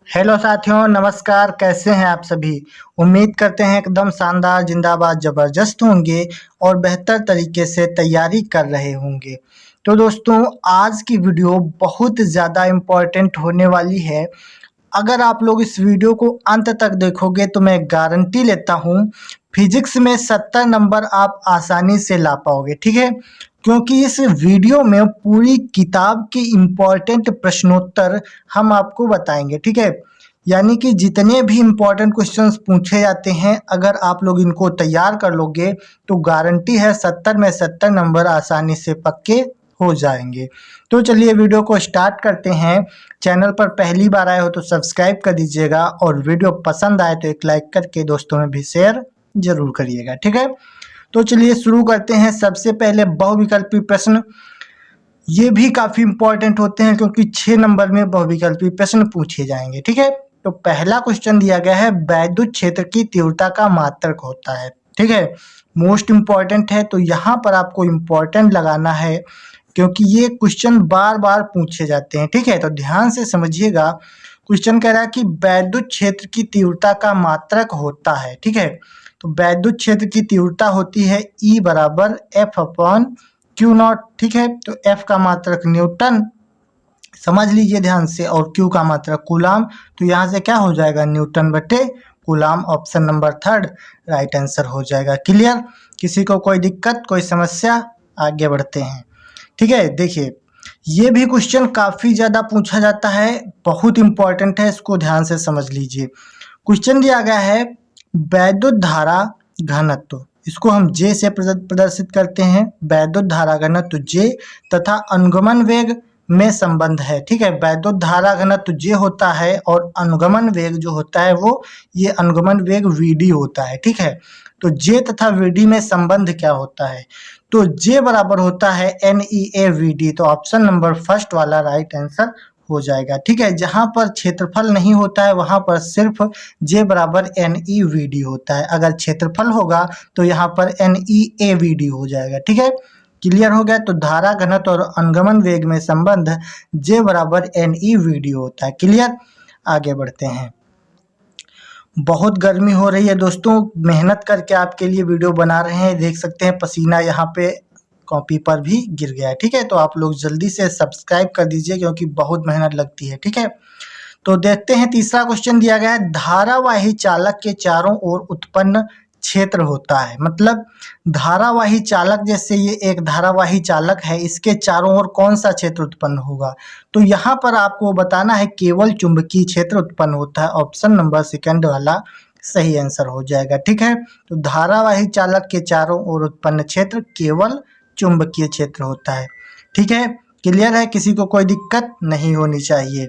Hello साथियों, नमस्कार। कैसे हैं आप सभी। उम्मीद करते हैं एकदम शानदार, जिंदाबाद, ज़बरदस्त होंगे और बेहतर तरीके से तैयारी कर रहे होंगे। तो दोस्तों, आज की वीडियो बहुत ज़्यादा इम्पोर्टेंट होने वाली है। अगर आप लोग इस वीडियो को अंत तक देखोगे तो मैं गारंटी लेता हूँ फिजिक्स में 70 नंबर आप आसानी से ला पाओगे। ठीक है, क्योंकि इस वीडियो में पूरी किताब के इम्पोर्टेंट प्रश्नोत्तर हम आपको बताएंगे। ठीक है, यानी कि जितने भी इम्पोर्टेंट क्वेश्चंस पूछे जाते हैं, अगर आप लोग इनको तैयार कर लोगे तो गारंटी है 70 में 70 नंबर आसानी से पक्के हो जाएंगे। तो चलिए वीडियो को स्टार्ट करते हैं। चैनल पर पहली बार आए हो तो सब्सक्राइब कर दीजिएगा और वीडियो पसंद आए तो एक लाइक करके दोस्तों में भी शेयर जरूर करिएगा। ठीक है, तो चलिए शुरू करते हैं। सबसे पहले बहुविकल्पी प्रश्न, ये भी काफी इंपॉर्टेंट होते हैं क्योंकि 6 नंबर में बहुविकल्पी प्रश्न पूछे जाएंगे। ठीक है, तो पहला क्वेश्चन दिया गया है, वैद्युत क्षेत्र की तीव्रता का मात्रक होता है। ठीक है, मोस्ट इंपॉर्टेंट है, तो यहाँ पर आपको इम्पोर्टेंट लगाना है क्योंकि ये क्वेश्चन बार बार पूछे जाते हैं। ठीक है, तो ध्यान से समझिएगा। क्वेश्चन कह रहा है कि वैद्युत क्षेत्र की तीव्रता का मात्रक होता है। ठीक है, तो वैद्युत क्षेत्र की तीव्रता होती है E बराबर F अपॉन क्यू नॉट। ठीक है, तो F का मात्रक न्यूटन समझ लीजिए ध्यान से, और Q का मात्रक कूलाम। तो यहाँ से क्या हो जाएगा, न्यूटन बटे coulomb. Option number 3 right answer हो जाएगा। क्लियर, किसी को कोई दिक्कत, कोई समस्या? आगे बढ़ते हैं। ठीक है, देखिए ये भी क्वेश्चन काफी ज्यादा पूछा जाता है, बहुत इंपॉर्टेंट है, इसको ध्यान से समझ लीजिए। क्वेश्चन दिया गया है वैद्युत धारा घनत्व, इसको हम J से प्रदर्शित करते हैं। वैद्युत धारा घनत्व J तथा अनुगमन वेग में संबंध है। ठीक है, वैद्युत धारा घनत्व J होता है और अनुगमन वेग जो होता है वो ये अनुगमन वेग VD होता है। ठीक है, तो J तथा VD में संबंध क्या होता है, तो J बराबर होता है NEAVD। तो ऑप्शन नंबर फर्स्ट वाला राइट आंसर हो जाएगा। ठीक है, जहां पर क्षेत्रफल नहीं होता है वहां पर सिर्फ J बराबर NEVD होता है। अगर क्षेत्रफल होगा तो यहाँ पर NEAVD हो जाएगा। ठीक है, क्लियर हो गया। तो धारा घनत्व और अनुगमन वेग में संबंध J बराबर NEVD होता है। क्लियर, आगे बढ़ते हैं। बहुत गर्मी हो रही है दोस्तों, मेहनत करके आपके लिए वीडियो बना रहे हैं। देख सकते हैं पसीना यहाँ पे कॉपी पर भी गिर गया है। ठीक है, तो आप लोग जल्दी से सब्सक्राइब कर दीजिए क्योंकि बहुत मेहनत लगती है। ठीक है, तो देखते हैं तीसरा क्वेश्चन दिया गया है, धारावाही चालक के चारों ओर उत्पन्न क्षेत्र होता है। मतलब धारावाही चालक, जैसे ये एक धारावाही चालक है, इसके चारों ओर कौन सा क्षेत्र उत्पन्न होगा, तो यहाँ पर आपको बताना है केवल चुंबकीय क्षेत्र उत्पन्न होता है। ऑप्शन नंबर सेकंड वाला सही आंसर हो जाएगा। ठीक है, तो धारावाही चालक के चारों ओर उत्पन्न क्षेत्र केवल चुंबकीय क्षेत्र होता है। ठीक है, क्लियर है, किसी को कोई दिक्कत नहीं होनी चाहिए।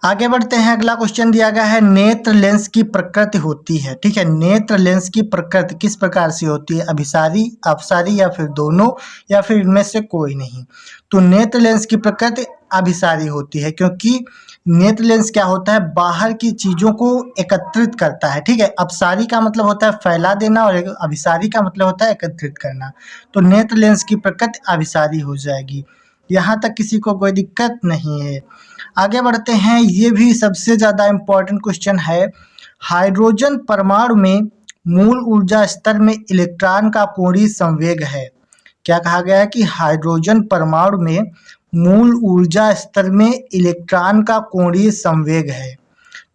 आगे बढ़ते हैं। अगला क्वेश्चन दिया गया है, नेत्र लेंस की प्रकृति होती है। ठीक है, नेत्र लेंस की प्रकृति किस प्रकार से होती है, अभिसारी, अपसारी या फिर दोनों, या फिर इनमें से कोई नहीं। तो नेत्र लेंस की प्रकृति अभिसारी होती है, क्योंकि नेत्र लेंस क्या होता है, बाहर की चीजों को एकत्रित करता है। ठीक है, अपसारी का मतलब होता है फैला देना और अभिसारी का मतलब होता है एकत्रित करना। तो नेत्र लेंस की प्रकृति अभिसारी हो जाएगी। यहाँ तक किसी को कोई दिक्कत नहीं है। आगे बढ़ते हैं। ये भी सबसे ज्यादा इम्पोर्टेंट क्वेश्चन है, हाइड्रोजन परमाणु में मूल ऊर्जा स्तर में इलेक्ट्रॉन का कोणीय संवेग है। क्या कहा गया है कि हाइड्रोजन परमाणु में मूल ऊर्जा स्तर में इलेक्ट्रॉन का कोणीय संवेग है।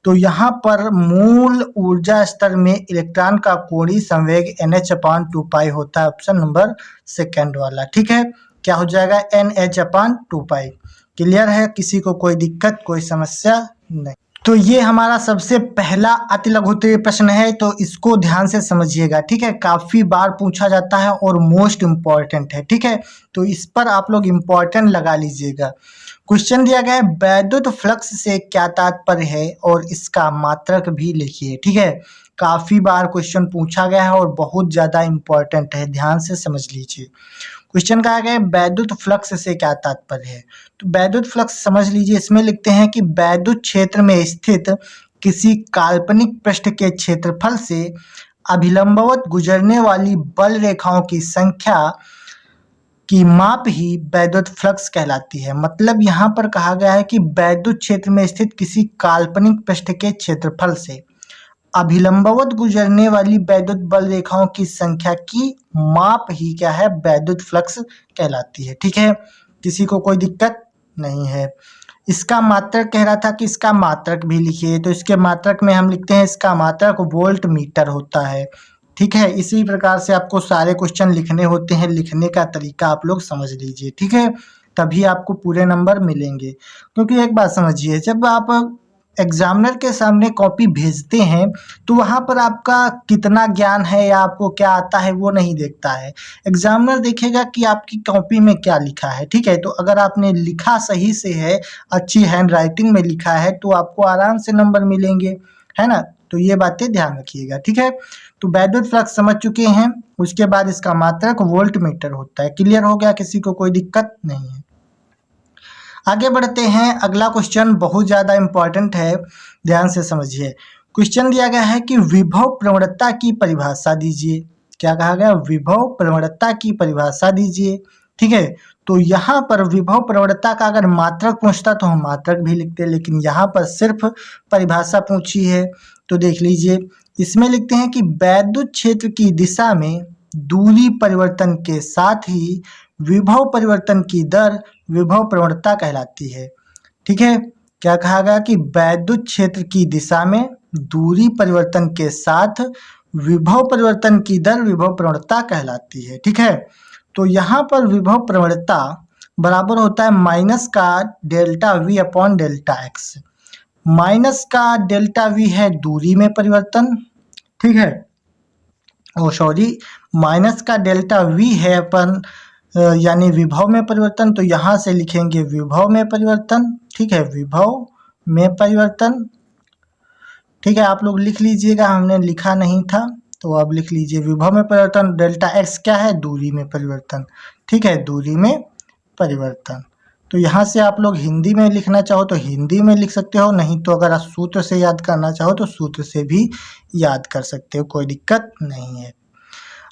तो यहाँ पर मूल ऊर्जा स्तर में इलेक्ट्रॉन का कोणीय संवेग NH/2π होता है। ऑप्शन नंबर सेकंड वाला। ठीक है, क्या हो जाएगा, NH/2π। क्लियर है, किसी को कोई दिक्कत, कोई समस्या नहीं। तो ये हमारा सबसे पहला अति लघुत्तरीय प्रश्न है, तो इसको ध्यान से समझिएगा। ठीक है, काफी बार पूछा जाता है और मोस्ट इम्पॉर्टेंट है। ठीक है, तो इस पर आप लोग इम्पॉर्टेंट लगा लीजिएगा। क्वेश्चन दिया गया है, वैद्युत फ्लक्स से क्या तात्पर्य है और इसका मात्रक भी लिखिए। ठीक है, काफी बार क्वेश्चन पूछा गया है और बहुत ज्यादा इम्पोर्टेंट है, ध्यान से समझ लीजिए। क्वेश्चन कहा गया है, वैद्युत फ्लक्स से क्या तात्पर्य है। तो वैद्युत फ्लक्स समझ लीजिए, इसमें लिखते हैं कि वैद्युत क्षेत्र में स्थित किसी काल्पनिक पृष्ठ के क्षेत्रफल से अभिलंबवत गुजरने वाली बल रेखाओं की संख्या की माप ही वैद्युत फ्लक्स कहलाती है। मतलब यहाँ पर कहा गया है कि वैद्युत क्षेत्र में स्थित किसी काल्पनिक पृष्ठ के क्षेत्रफल से अभिलंबवत गुजरने वाली वैद्युत बल रेखाओं की संख्या की माप ही क्या है, वैद्युत फ्लक्स कहलाती है। ठीक है, किसी को कोई दिक्कत नहीं है। इसका मात्रक कह रहा था कि इसका मात्रक भी लिखिए, तो इसके मात्रक में हम लिखते हैं, इसका मात्रक वोल्ट मीटर होता है। ठीक है, इसी प्रकार से आपको सारे क्वेश्चन लिखने होते हैं, लिखने का तरीका आप लोग समझ लीजिए। ठीक है, तभी आपको पूरे नंबर मिलेंगे। क्योंकि एक बात समझिए, जब आप एग्जामिनर के सामने कॉपी भेजते हैं तो वहाँ पर आपका कितना ज्ञान है या आपको क्या आता है वो नहीं देखता है। एग्जामिनर देखेगा कि आपकी कॉपी में क्या लिखा है। ठीक है, तो अगर आपने लिखा सही से है, अच्छी हैंड राइटिंग में लिखा है, तो आपको आराम से नंबर मिलेंगे, है ना। तो ये बातें ध्यान रखिएगा। ठीक है, तो वैद्युत फ्लक्स समझ चुके हैं। उसके बाद इसका मात्रक वोल्ट मीटर होता है। क्लियर हो गया, किसी को कोई दिक्कत नहीं है। आगे बढ़ते हैं। अगला क्वेश्चन बहुत ज़्यादा इम्पोर्टेंट है, ध्यान से समझिए। क्वेश्चन दिया गया है कि विभव प्रवणता की परिभाषा दीजिए। क्या कहा गया, विभव प्रवणता की परिभाषा दीजिए। ठीक है, तो यहाँ पर विभव प्रवणता का अगर मात्रक पूछता तो हम मात्रक भी लिखते, लेकिन यहाँ पर सिर्फ परिभाषा पूछी है। तो देख लीजिए, इसमें लिखते हैं कि वैद्युत क्षेत्र की दिशा में दूरी परिवर्तन के साथ ही विभव परिवर्तन की दर विभव प्रवणता कहलाती है। ठीक है, क्या कहा गया कि वैद्युत क्षेत्र की दिशा में दूरी परिवर्तन के साथ विभव परिवर्तन की दर विभव प्रवणता कहलाती है। ठीक है, तो यहाँ पर विभव प्रवणता बराबर होता है माइनस का delta we upon delta x. Minus का डेल्टा वी है दूरी में परिवर्तन, ठीक है, माइनस का डेल्टा वी है अपन यानी विभव में परिवर्तन, तो यहाँ से लिखेंगे विभव में परिवर्तन। ठीक है, विभव में परिवर्तन। ठीक है, आप लोग लिख लीजिएगा, हमने लिखा नहीं था तो अब लिख लीजिए विभव में परिवर्तन। डेल्टा एक्स क्या है, दूरी में परिवर्तन। ठीक है, दूरी में परिवर्तन। तो यहाँ से आप लोग हिंदी में लिखना चाहो तो हिंदी में लिख सकते हो, नहीं तो अगर आप सूत्र से याद करना चाहो तो सूत्र से भी याद कर सकते हो, कोई दिक्कत नहीं है।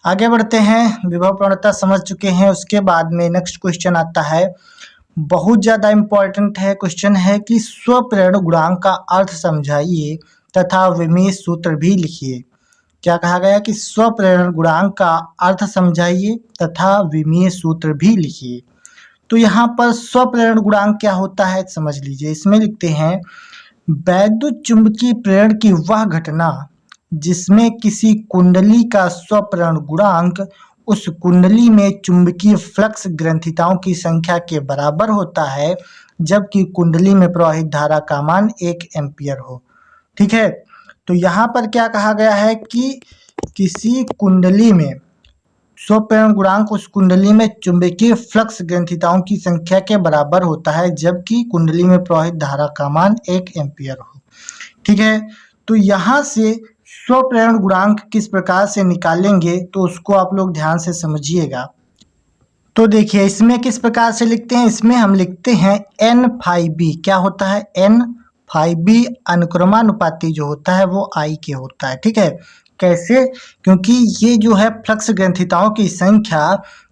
आगे बढ़ते हैं। विभव प्रवणता समझ चुके हैं। उसके बाद में नेक्स्ट क्वेश्चन आता है, बहुत ज़्यादा इम्पोर्टेंट है। क्वेश्चन है कि स्वप्रेरण गुणांक का अर्थ समझाइए तथा विमेय सूत्र भी लिखिए। क्या कहा गया कि स्वप्रेरण गुणांक का अर्थ समझाइए तथा विमेय सूत्र भी लिखिए। तो यहाँ पर स्वप्रेरण गुणांक क्या होता है समझ लीजिए। इसमें लिखते हैं, वैद्युत चुंबकीय प्रेरण की वह घटना जिसमें किसी कुंडली का स्वप्रेरण गुणांक उस कुंडली में चुंबकीय फ्लक्स ग्रंथिताओं की संख्या के बराबर होता है, जबकि कुंडली में प्रवाहित धारा का मान 1 एम्पियर हो। ठीक है, तो यहाँ पर क्या कहा गया है कि किसी कुंडली में स्वप्रेरण गुणांक उस कुंडली में चुंबकीय फ्लक्स ग्रंथिताओं की संख्या के बराबर होता है, जबकि कुंडली में प्रवाहित धारा का मान 1 एम्पियर हो। ठीक है, तो यहाँ से स्वप्रेरण गुणांक किस प्रकार से निकालेंगे तो उसको आप लोग ध्यान से समझिएगा। तो देखिए, इसमें किस प्रकार से लिखते हैं, इसमें हम लिखते हैं n फाई बी। क्या होता है, n फाई बी अनुक्रमानुपाती जो होता है वो I के होता है। ठीक है, कैसे, क्योंकि ये जो है फ्लक्स ग्रंथिताओं की संख्या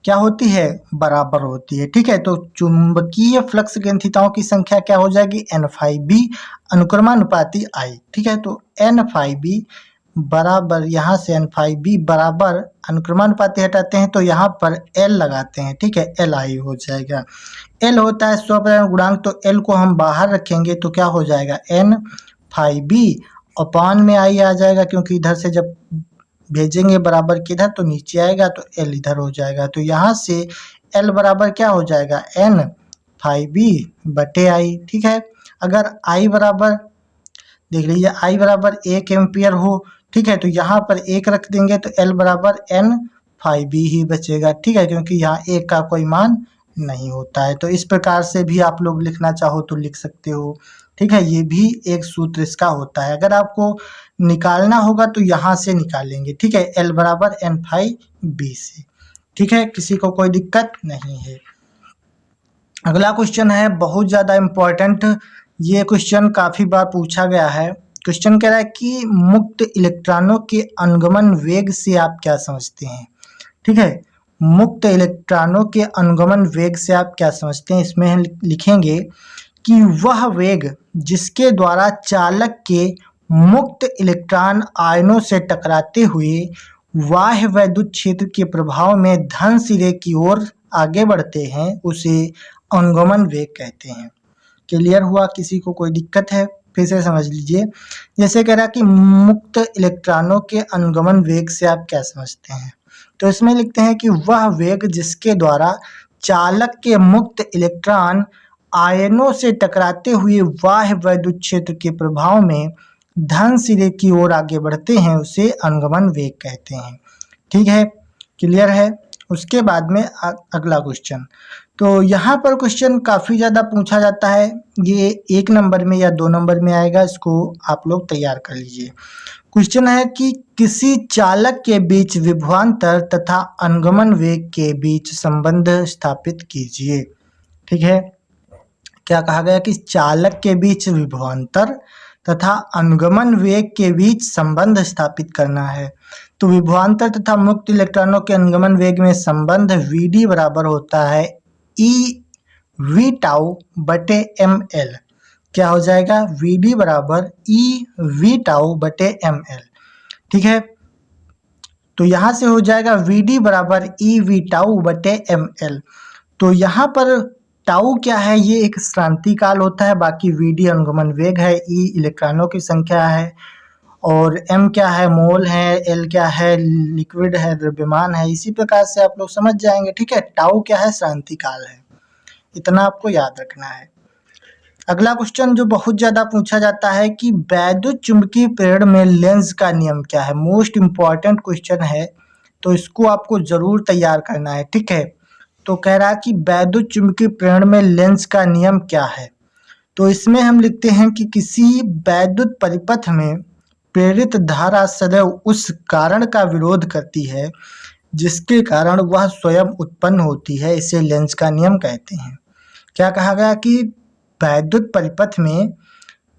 क्या होती है, बराबर होती है। ठीक है, तो चुंबकीय फ्लक्स ग्रंथिताओं की संख्या क्या हो जाएगी, n फाई बी अनुक्रमानुपाती I। ठीक है, तो n फाई बी बराबर, यहाँ से n फाई बी बराबर अनुक्रमानुपाती हटाते हैं तो यहाँ पर L लगाते हैं। ठीक है, LI हो जाएगा। L होता है स्वप्रेरण गुणांक, तो L को हम बाहर रखेंगे तो क्या हो जाएगा, n फाई बी अपान में I आ जाएगा, क्योंकि इधर से जब भेजेंगे बराबर के इधर तो नीचे आएगा तो L इधर हो जाएगा। तो यहाँ से L बराबर क्या हो जाएगा, n फाई बी बटे I। ठीक है, अगर I बराबर देख लीजिए, I बराबर 1 एम्पियर हो, ठीक है, तो यहाँ पर 1 रख देंगे तो L बराबर n फाई बी ही बचेगा। ठीक है, क्योंकि यहाँ 1 का कोई मान नहीं होता है। तो इस प्रकार से भी आप लोग लिखना चाहो तो लिख सकते हो। ठीक है, ये भी एक सूत्र इसका होता है। अगर आपको निकालना होगा तो यहाँ से निकालेंगे। ठीक है, L बराबर n फाई बी से। ठीक है, किसी को कोई दिक्कत नहीं है। अगला क्वेश्चन है बहुत ज़्यादा इम्पोर्टेंट, ये क्वेश्चन काफ़ी बार पूछा गया है। क्वेश्चन कह रहा है कि मुक्त इलेक्ट्रॉनों के अनुगमन वेग से आप क्या समझते हैं। ठीक है, मुक्त इलेक्ट्रॉनों के अनुगमन वेग से आप क्या समझते हैं? इसमें हम लिखेंगे कि वह वेग जिसके द्वारा चालक के मुक्त इलेक्ट्रॉन आयनों से टकराते हुए बाह्य वैद्युत क्षेत्र के प्रभाव में धन सिरे की ओर आगे बढ़ते हैं उसे अनुगमन वेग कहते हैं। क्लियर हुआ? किसी को कोई दिक्कत है? फिर से समझ लीजिए। जैसे कह रहा कि मुक्त इलेक्ट्रॉनों के अनुगमन वेग से आप क्या समझते हैं? तो इसमें लिखते हैं कि वह वेग जिसके द्वारा चालक के मुक्त इलेक्ट्रॉन आयनों से टकराते हुए बाह्य वैद्युत क्षेत्र के प्रभाव में धन सिरे की ओर आगे बढ़ते हैं उसे अनुगमन वेग कहते हैं। ठीक है, क्लियर है? उसके बाद में अगला क्वेश्चन। तो यहाँ पर क्वेश्चन काफ़ी ज़्यादा पूछा जाता है, ये 1 नंबर में या 2 नंबर में आएगा, इसको आप लोग तैयार कर लीजिए। क्वेश्चन है कि किसी चालक के बीच विभवांतर तथा अनुगमन वेग के बीच संबंध स्थापित कीजिए। ठीक है, क्या कहा गया कि चालक के बीच विभवांतर तथा अनुगमन वेग के बीच संबंध स्थापित करना है। तो विभवांतर तथा मुक्त इलेक्ट्रॉनों के अनुगमन वेग में संबंध Vd बराबर होता है EV टाउ बटे ml। क्या हो जाएगा? Vd बराबर EV टाउ बटे ml। ठीक है, तो यहाँ से हो जाएगा Vd बराबर EV टाउ बटे ml। तो यहाँ पर टाउ क्या है? ये एक श्रांति काल होता है, बाकी Vd अनुगमन वेग है, E इलेक्ट्रॉनों की संख्या है, और m क्या है? मोल है, L क्या है? लिक्विड है, द्रव्यमान है। इसी प्रकार से आप लोग समझ जाएंगे। ठीक है, टाउ क्या है? श्रांति काल है। इतना आपको याद रखना है। अगला क्वेश्चन जो बहुत ज़्यादा पूछा जाता है कि वैद्युत चुंबकीय प्रेरण में लेंज का नियम क्या है? मोस्ट इम्पॉर्टेंट क्वेश्चन है, तो इसको आपको ज़रूर तैयार करना है। ठीक है, तो कह रहा है कि वैद्युत चुंबकीय प्रेरण में लेंज का नियम क्या है? तो इसमें हम लिखते हैं कि किसी वैद्युत परिपथ में प्रेरित धारा सदैव उस कारण का विरोध करती है जिसके कारण वह स्वयं उत्पन्न होती है, इसे लेंज का नियम कहते हैं। क्या कहा गया कि वैद्युत परिपथ में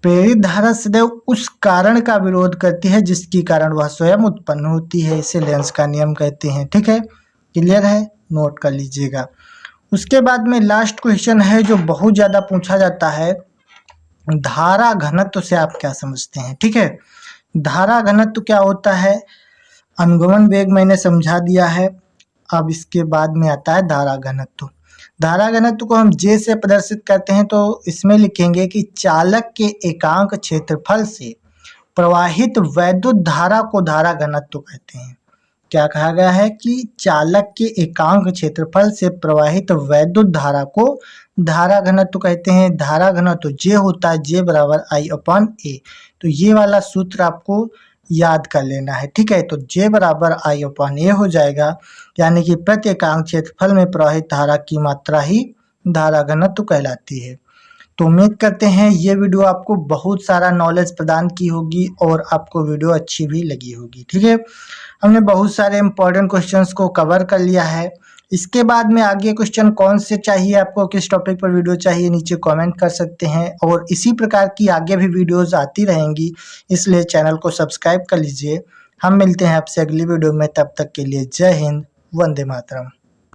प्रेरित धारा सदैव उस कारण का विरोध करती है जिसके कारण वह स्वयं उत्पन्न होती है, इसे लेंज का नियम कहते हैं। ठीक है, क्लियर है? नोट कर लीजिएगा। उसके बाद में लास्ट क्वेश्चन है जो बहुत ज़्यादा पूछा जाता है, धारा घनत्व से आप क्या समझते हैं? ठीक है, धारा घनत्व क्या होता है? अनुगमन वेग मैंने समझा दिया है। अब इसके बाद में आता है धारा घनत्व। धारा घनत्व को हम J से प्रदर्शित करते हैं, तो इसमें लिखेंगे कि चालक के एकांक क्षेत्रफल से प्रवाहित वैद्युत धारा को धारा घनत्व कहते हैं। क्या कहा गया है कि चालक के एकांक क्षेत्रफल से प्रवाहित वैद्युत धारा को धारा घनत्व कहते हैं। धारा घनत्व J होता है J बराबर I/A। तो ये वाला सूत्र आपको याद कर लेना है। ठीक है, तो J बराबर I/A हो जाएगा, यानी कि प्रति एकांक क्षेत्रफल में प्रवाहित धारा की मात्रा ही धारा घनत्व कहलाती है। तो उम्मीद करते हैं ये वीडियो आपको बहुत सारा नॉलेज प्रदान की होगी और आपको वीडियो अच्छी भी लगी होगी। ठीक है, हमने बहुत सारे इंपॉर्टेंट क्वेश्चंस को कवर कर लिया है। इसके बाद में आगे क्वेश्चन कौन से चाहिए, आपको किस टॉपिक पर वीडियो चाहिए, नीचे कमेंट कर सकते हैं। और इसी प्रकार की आगे भी वीडियोस आती रहेंगी, इसलिए चैनल को सब्सक्राइब कर लीजिए। हम मिलते हैं आपसे अगली वीडियो में, तब तक के लिए जय हिंद, वंदे मातरम।